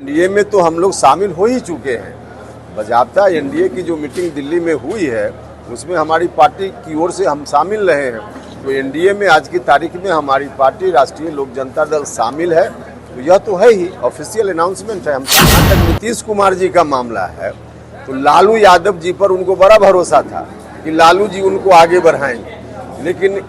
NDA में तो हम लोग शामिल हो ही चुके हैं। बजाबता एनडीए की जो मीटिंग दिल्ली में हुई है उसमें हमारी पार्टी की ओर से हम शामिल रहे हैं। तो एनडीए में आज की तारीख में हमारी पार्टी राष्ट्रीय लोक जनता दल शामिल है। तो यह तो है ही ऑफिशियल अनाउंसमेंट है। हम जहाँ तक नीतीश कुमार जी का मामला है तो लालू यादव जी पर उनको बड़ा भरोसा था कि लालू जी उनको आगे बढ़ाएंगे, लेकिन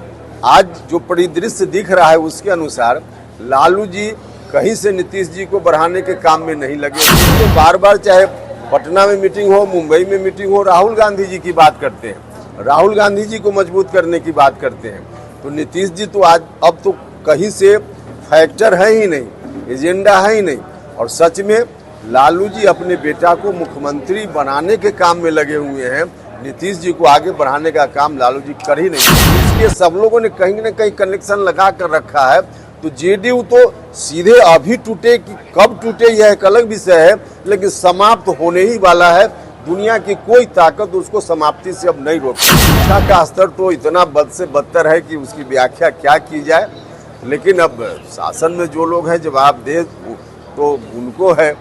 आज जो परिदृश्य दिख रहा है उसके अनुसार लालू जी कहीं से नीतीश जी को बढ़ाने के काम में नहीं लगे। तो बार बार चाहे पटना में मीटिंग हो, मुंबई में मीटिंग हो, राहुल गांधी जी की बात करते हैं, राहुल गांधी जी को मजबूत करने की बात करते हैं। तो नीतीश जी तो आज अब तो कहीं से फैक्टर है ही नहीं, एजेंडा है ही नहीं। और सच में लालू जी अपने बेटा को मुख्यमंत्री बनाने के काम में लगे हुए हैं। नीतीश जी को आगे बढ़ाने का काम लालू जी कर ही नहीं। इसलिए सब लोगों ने कहीं न कहीं कनेक्शन लगा कर रखा है। तो जेडीयू तो सीधे अभी टूटे कि कब टूटे यह एक अलग विषय है, लेकिन समाप्त होने ही वाला है। दुनिया की कोई ताकत उसको समाप्ति से अब नहीं रोक सकती। शिक्षा का स्तर तो इतना बद से बदतर है कि उसकी व्याख्या क्या की जाए। लेकिन अब शासन में जो लोग हैं जवाबदेह तो उनको है,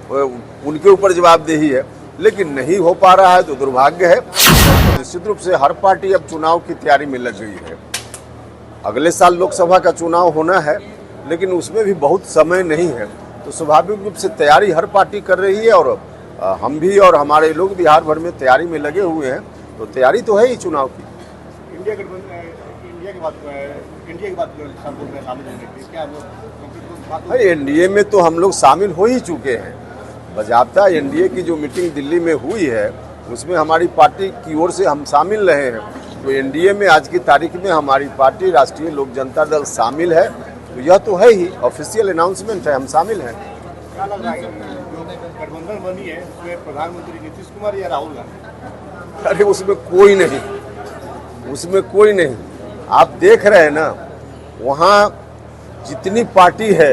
उनके ऊपर जवाबदेही है, लेकिन नहीं हो पा रहा है तो दुर्भाग्य है। निश्चित रूप से हर पार्टी अब चुनाव की तैयारी में लग गई है। अगले साल लोकसभा का चुनाव होना है, लेकिन उसमें भी बहुत समय नहीं है। तो स्वाभाविक रूप से तैयारी हर पार्टी कर रही है और हम भी और हमारे लोग बिहार भर में तैयारी में लगे हुए हैं। तो तैयारी तो है ही चुनाव की। इंडिया की बात एनडीए में तो हम लोग शामिल हो ही चुके हैं। बजाबता एनडीए की जो मीटिंग दिल्ली में हुई है उसमें हमारी पार्टी की ओर से हम शामिल रहे हैं। तो एनडीए में आज की तारीख में हमारी पार्टी राष्ट्रीय लोक जनता दल शामिल है। तो यह तो है ही ऑफिशियल अनाउंसमेंट है, हम शामिल हैं। क्या लग रहा है जो गठबंधन बनी है उसमें प्रधानमंत्री नीतीश कुमार या राहुल गांधी? अरे उसमें कोई नहीं, उसमें कोई नहीं। आप देख रहे हैं ना, वहाँ जितनी पार्टी है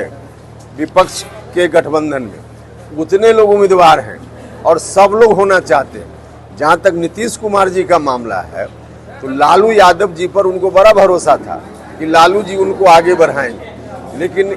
विपक्ष के गठबंधन में उतने लोग उम्मीदवार हैं और सब लोग होना चाहते हैं। जहाँ तक नीतीश कुमार जी का मामला है तो लालू यादव जी पर उनको बड़ा भरोसा था कि लालू जी उनको आगे बढ़ाएंगे, लेकिन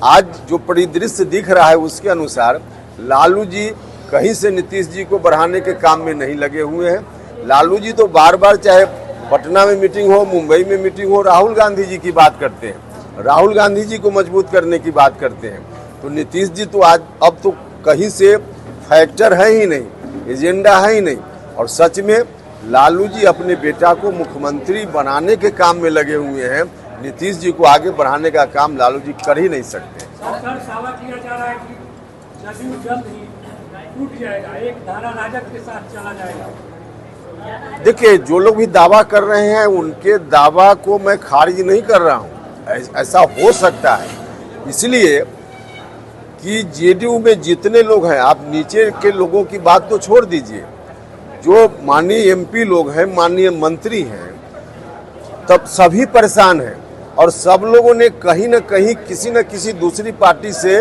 आज जो परिदृश्य दिख रहा है उसके अनुसार लालू जी कहीं से नीतीश जी को बढ़ाने के काम में नहीं लगे हुए हैं। लालू जी तो बार बार चाहे पटना में मीटिंग हो, मुंबई में मीटिंग हो, राहुल गांधी जी की बात करते हैं, राहुल गांधी जी को मजबूत करने की बात करते हैं। तो नीतीश जी तो आज अब तो कहीं से फैक्टर है ही नहीं, एजेंडा है ही नहीं। और सच में लालू जी अपने बेटा को मुख्यमंत्री बनाने के काम में लगे हुए हैं। नीतीश जी को आगे बढ़ाने का काम लालू जी कर ही नहीं सकते। सर, दावा किया जा रहा है कि जदयू जल्द ही टूट जाएगा, एक धारा राजद के साथ चला जाएगा। देखिए, जो लोग भी दावा कर रहे हैं उनके दावा को मैं खारिज नहीं कर रहा हूँ। ऐसा हो सकता है इसलिए कि जेडीयू में जितने लोग हैं, आप नीचे के लोगों की बात तो छोड़ दीजिए, जो माननीय एमपी लोग हैं, माननीय मंत्री हैं, तब सभी परेशान हैं। और सब लोगों ने कहीं न कहीं किसी न किसी दूसरी पार्टी से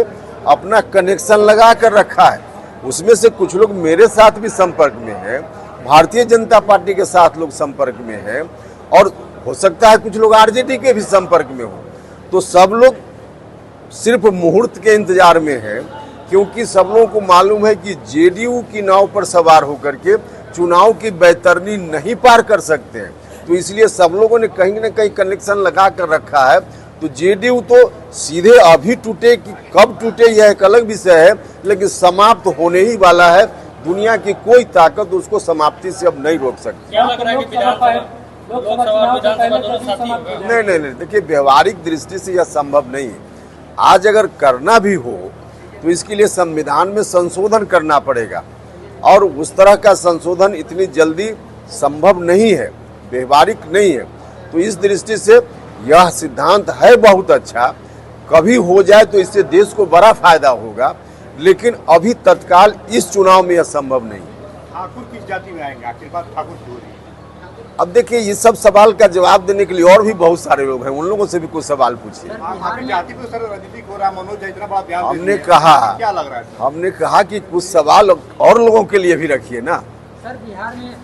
अपना कनेक्शन लगा कर रखा है। उसमें से कुछ लोग मेरे साथ भी संपर्क में हैं, भारतीय जनता पार्टी के साथ लोग संपर्क में हैं, और हो सकता है कुछ लोग आरजेडी के भी संपर्क में हो। तो सब लोग सिर्फ मुहूर्त के इंतजार में हैं, क्योंकि सब लोगों को मालूम है कि जेडीयू की नाव पर सवार होकर के चुनाव की बैतरनी नहीं पार कर सकते हैं। तो इसलिए सब लोगों ने कहीं न कहीं कनेक्शन लगा कर रखा है। तो जेडीयू तो सीधे अभी टूटे कि कब टूटे यह एक अलग विषय है, लेकिन समाप्त होने ही वाला है। दुनिया की कोई ताकत उसको समाप्ति से अब नहीं रोक सकती। क्या लग रहा है कि नहीं, देखिए, व्यवहारिक दृष्टि से यह संभव नहीं है। आज अगर करना भी हो तो इसके लिए संविधान में संशोधन करना पड़ेगा, और उस तरह का संशोधन इतनी जल्दी संभव नहीं है, व्यवहारिक नहीं है। तो इस दृष्टि से यह सिद्धांत है बहुत अच्छा, कभी हो जाए तो इससे देश को बड़ा फायदा होगा, लेकिन अभी तत्काल इस चुनाव में यह संभव नहीं है। ठाकुर किस जाति में आएंगे आखिरकार? ठाकुर क्यों? अब देखिए, ये सब सवाल का जवाब देने के लिए और भी बहुत सारे लोग हैं, उन लोगों से भी कुछ सवाल पूछिए। जाति पे सर राजनीतिक हो रहा, मनोज इतना बड़ा बयान हमने कहा, क्या लग रहा है? हमने कहा कि कुछ सवाल और लोगों के लिए भी रखिए ना। सर, बिहार में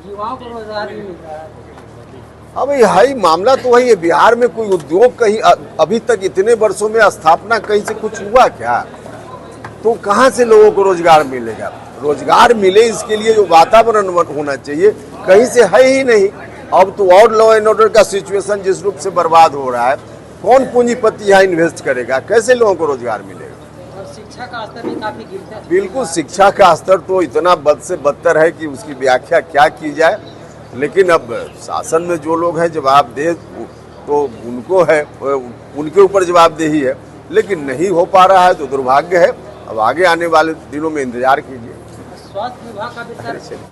युवाओं को रोजगार नहीं मिल रहा है। अब यही मामला तो वही है। बिहार में कोई उद्योग कहीं अभी तक इतने वर्षों में स्थापना कहीं से कुछ हुआ क्या? तो कहाँ से लोगों को रोजगार मिलेगा? रोजगार मिले इसके लिए जो वातावरण होना चाहिए कहीं से है ही नहीं। अब तो और लॉ एंड ऑर्डर का सिचुएशन जिस रूप से बर्बाद हो रहा है, कौन पूंजीपति यहाँ इन्वेस्ट करेगा? कैसे लोगों को रोजगार मिलेगा? और शिक्षा का स्तर भी काफी गिरता है। बिल्कुल, शिक्षा का स्तर तो इतना बद से बदतर है कि उसकी व्याख्या क्या की जाए। लेकिन अब शासन में जो लोग हैं जवाबदेह तो उनको है, उनके ऊपर जवाबदेही है, लेकिन नहीं हो पा रहा है तो दुर्भाग्य है। अब आगे आने वाले दिनों में इंतजार कीजिए। स्वास्थ्य विभाग का भी सर